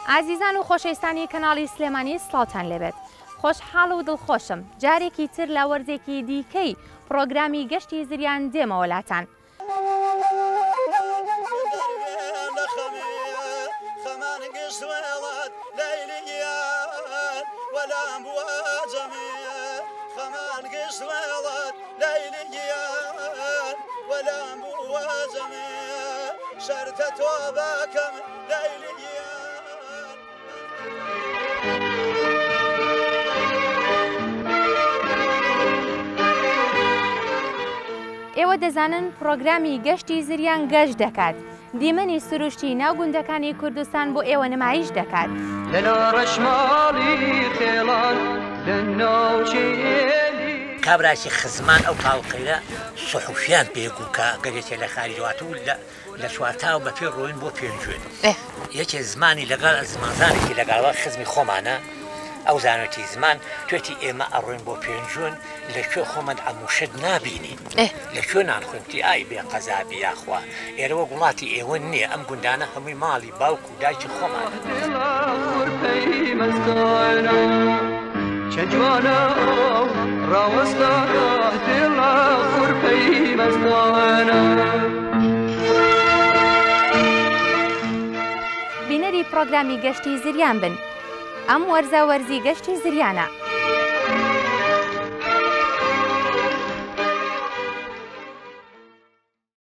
عزیزان و خۆشەویستانی کەناڵی سلێمانی سڵاوتان لێبێت. خۆشحاڵ و دڵخۆشم جارێکی تر لە وەرزێکی دیکەی پرۆگرامی گەشتی زریان دێمەوەلاتان. ئێوە دەزانن پرۆگرامی گەشتی زریان گەشت دەکات. دیمەنی سروشتی ناوگوندەکانی کوردستان بۆ ئێوە نمایش دەکات. کابراسی خزمان ئەو تاڵقەیە سوحوفیان پێگو کە گەرێتێ لە خاریجواتوو لە چوارتاو بە پێ ڕۆین بۆ پێنجوێن. یەکێ زمانی لەگەڵ زمانزانێکی لەگەڵەوە خزمی خۆمانە ئەو زانەتی زمان توێتی ئێمە ئەڕۆین بۆ پێنجوێن لەکوێ خۆمان ئەموشت نابینین لەکوێ نانخوێنتی ئای بێ قەزابی یاخوا ئێرەوە وڵاتی ئێوە نییە ئەم گوندانە هەمووی ماڵی باوکو و دایکی خۆمان چجوانە ڕاوەستە دڵە خوڕپەی مەستانە بینەری پرۆگرامی گەشتی زریان بن. ئەم وەرزە وەرزی گەشتی زریانە.